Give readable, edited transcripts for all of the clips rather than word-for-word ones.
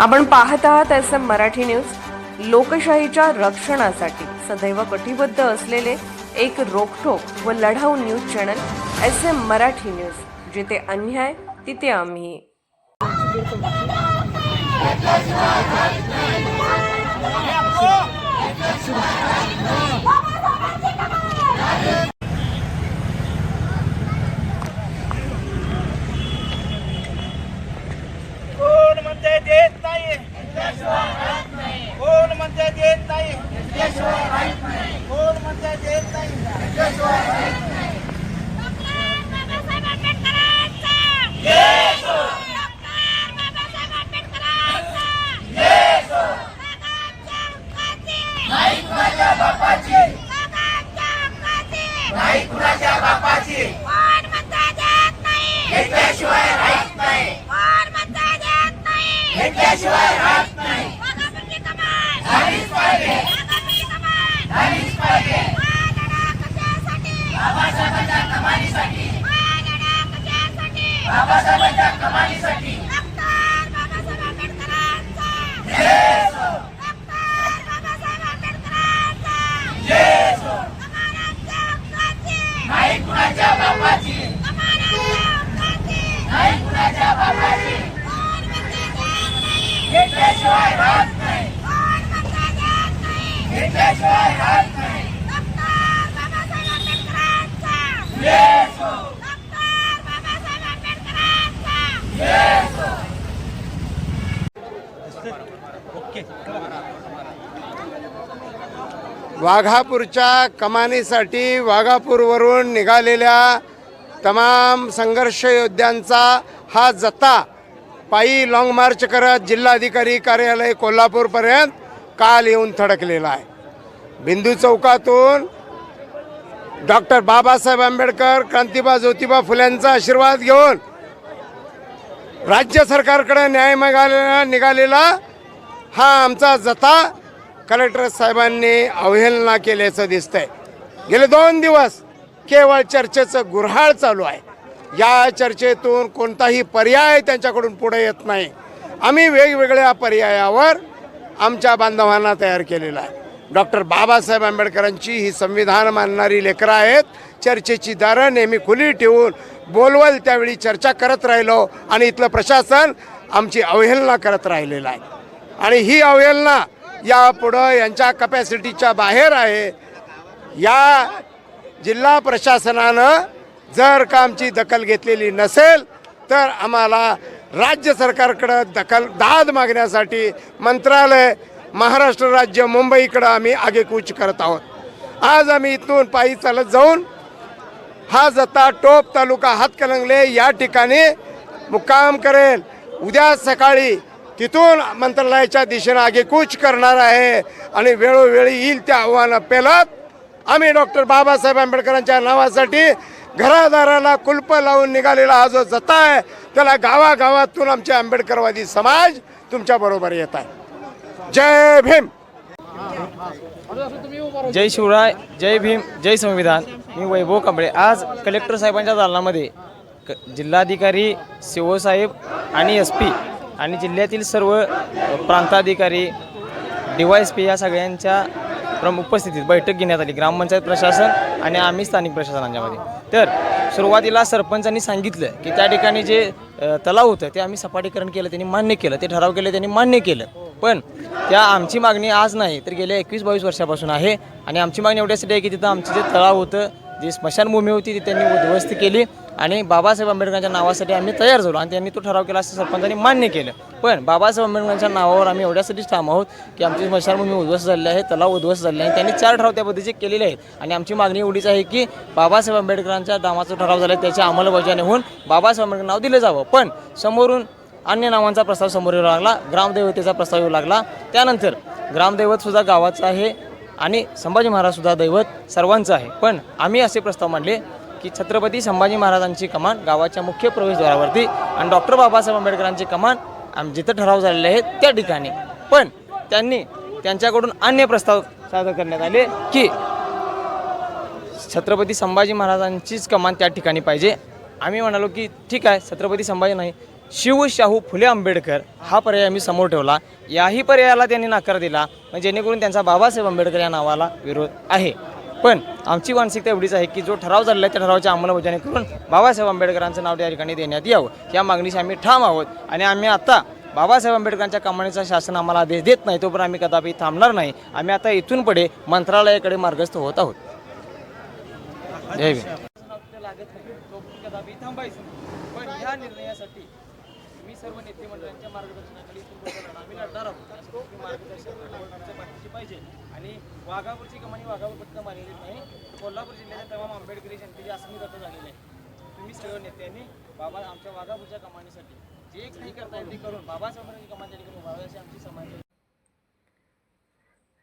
आपण पाहत आहात SM मराठी न्यूज। लोकशाहीच्या रक्षणासाठी सदैव कटिबद्ध असलेले एक रोखठोक व लढाऊ news channel SM Marathi news. जिथे अन्याय तिथे आम्ही। कोण म्हणते देत नाही, कोण म्हणते देत नाही, कोण म्हणते देत नाही। नाही कुणाच्या बापाची कोण म्हणते देत नाही, घेतल्याशिवाय राहत नाही, कोण म्हणते देत नाही, घेतल्याशिवाय राहत नाही। झालीच पाहिजे, झालीच पाहिजे। बाबासाहेबांच्या कमालीसाठी, बाबासाहेबांच्या कमालीसाठी बाबासाहेब आंबेडकरांचा जय हो, बाबासाहेब आंबेडकरांचा जय हो। नाही कुणाच्या बापाची, नाही कुणाच्या बापाची घेतल्याशिवाय राहत नाही, घेतल्याशिवाय राहत नाही। जय हो, जय हो। वाघापूरच्या कमानीसाठी वाघापूरवरून निघालेल्या तमाम संघर्ष योद्ध्यांचा हा जत्था पायी लाँग मार्च करत जिल्हाधिकारी कार्यालय कोल्हापूरपर्यंत काल येऊन थडकलेला आहे। बिंदू चौकातून डॉक्टर बाबासाहेब आंबेडकर, क्रांतिबा ज्योतिबा फुल्यांचा आशीर्वाद घेऊन राज्य सरकारकडे न्याय मागायला निघालेला हा आमचा जत्था कलेक्टर साहेबांनी अवहेलना केल्याचं दिसतंय। गेले 2 दिवस केवळ चर्चेचं गुऱ्हाळ चालू आहे। या चर्चेतून कोणताही पर्याय त्यांच्याकडून पुढे येत नाही। आम्ही वेगवेगळ्या पर्यायावर आमच्या बांधवांना तयार केलेला आहे। डॉक्टर बाबासाहेब आंबेडकरांची ही संविधान मानणारी लेकरं आहेत। चर्चेची दारं नेहमी खुली ठेवून बोलवल त्यावेळी चर्चा करत राहिलो आणि इथलं प्रशासन आमची अवहेलना करत राहिलेलं आहे आणि ही अवहेलना यापुढं यांच्या कपॅसिटीच्या बाहेर आहे। या जिल्हा प्रशासनानं जर का आमची दखल घेतलेली नसेल तर आम्हाला राज्य सरकारकडं दाद मागण्यासाठी मंत्रालय, महाराष्ट्र राज्य, मुंबईकडं आम्ही आगेकूच करत आहोत। आज आम्ही इथून पायी चालत जाऊन हा जत्था टोप तालुका हातकणंगले या ठिकाणी मुक्काम करेल। उद्या सकाळी तिथून मंत्रालयाच्या दिशेने आगेकूच करणार आहे आणि वेळोवेळी येईल त्या आव्हानं पेलत आम्ही डॉक्टर बाबासाहेब आंबेडकरांच्या नावासाठी घरादाराला कुलप लावून निघालेला हा जो जत्था आहे त्याला गावागावातून आमचे आंबेडकरवादी समाज तुमच्याबरोबर येत आहे। जय भीम, जय शिवराय, जय भीम, जय संविधान। मी वैभव कांबळे। आज कलेक्टर साहेबांच्या दालनामध्ये जिल्हाधिकारी, शिवसाहेब आणि SP आणि जिल्ह्यातील सर्व प्रांताधिकारी, DYSP या सगळ्यांच्या प्रमुख उपस्थितीत बैठक घेण्यात आली। ग्रामपंचायत प्रशासन आणि आम्ही स्थानिक प्रशासनांच्यामध्ये। तर सुरुवातीला सरपंचांनी सांगितलं की त्या ठिकाणी जे तलाव होतं ते आम्ही सपाटीकरण केलं, त्यांनी मान्य केलं, ते ठराव केले, त्यांनी मान्य केलं। पण त्या आमची मागणी आज नाही तर गेल्या 21-22 वर्षापासून आहे आणि आमची मागणी एवढ्यासाठी आहे की तिथं आमचं जे तलाव होतं, जी स्मशानभूमी होती ती त्यांनी उद्ध्वस्त केली आणि बाबासाहेब आंबेडकरांच्या नावासाठी आम्ही तयार झालो आणि त्यांनी तो ठराव केला असं सरपंचांनी मान्य केलं। पण बाबासाहेब आंबेडकरांच्या नावावर आम्ही एवढ्यासाठीच ठाम आहोत की आमची स्मशानभूमी उद्ध्वस्त झालेली आहे, तलाव उद्ध्वस्त झालेले आहे। त्यांनी 4 ठराव त्या पद्धतीचे केलेले आहेत आणि आमची मागणी एवढीच आहे की बाबासाहेब आंबेडकरांच्या नावाचा ठराव झाला आहे त्याच्या अंमलबजावणी होऊन बाबासाहेब आंबेडकर नाव दिलं जावं। पण समोरून अन्य नावांचा प्रस्ताव समोर येऊ लागला, ग्रामदैवतेचा प्रस्ताव येऊ लागला। त्यानंतर ग्रामदैवतसुद्धा गावाचं आहे आणि संभाजी महाराजसुद्धा दैवत सर्वांचं आहे। पण आम्ही असे प्रस्ताव मांडले की छत्रपती संभाजी महाराजांची कमान गावाच्या मुख्य प्रवेशद्वारावरती आणि डॉक्टर बाबासाहेब आंबेडकरांची कमान जिथं ठराव झालेले आहेत त्या ठिकाणी। पण त्यांच्याकडून अन्य प्रस्ताव सादर करण्यात आले की छत्रपती संभाजी महाराजांचीच कमान त्या ठिकाणी पाहिजे। आम्ही म्हणालो की ठीक आहे, छत्रपती संभाजी नाही, शिवशाहू फुले आंबेडकर हा पर्याय आम्ही समोर ठेवला. याही पर्यायाला त्यांनी नकार दिला, जेणेकरून त्यांचा बाबासाहेब आंबेडकर या नावाला विरोध आहे. पण आमची मानसिकता एवढीच आहे की जो ठराव झालेला आहे त्या ठरावाची अंमलबजावणी करून बाबासाहेब आंबेडकरांचं नाव त्या ठिकाणी देण्यात यावं, या मागणीशी आम्ही ठाम आहोत. आणि आम्ही आता बाबासाहेब आंबेडकरांच्या कमानीचा शासन आम्हाला आदेश देत नाही तोपर्यंत आम्ही कदापि थांबणार नाही. आम्ही आता इथून पुढे मंत्रालयाकडे मार्गस्थ होत आहोत. जय भीम. पण ह्या निर्णयासाठी मी सर्व नेते मंडळांच्या मार्गदर्शनाखाली आम्ही लढणार आहोत. मार्गदर्शन पाठीशी पाहिजे. आणि वाघापूरची कमानी वाघापूर फक्त मानलेली नाही, कोल्हापूर जिल्ह्याच्या तमाम आंबेडकरी जनतेची असं दत्त झालेली आहे. तुम्ही सर्व नेत्यांनी आमच्या वाघापूरच्या कमानीसाठी जे काही करता येईल ते करून बाबासाहेबांची कमान त्या ठिकाणी उभारावी अशी आमची समाज.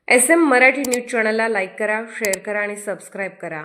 SM मराठी न्यूज चॅनलला लाईक करा, शेअर करा आणि सबस्क्राईब करा.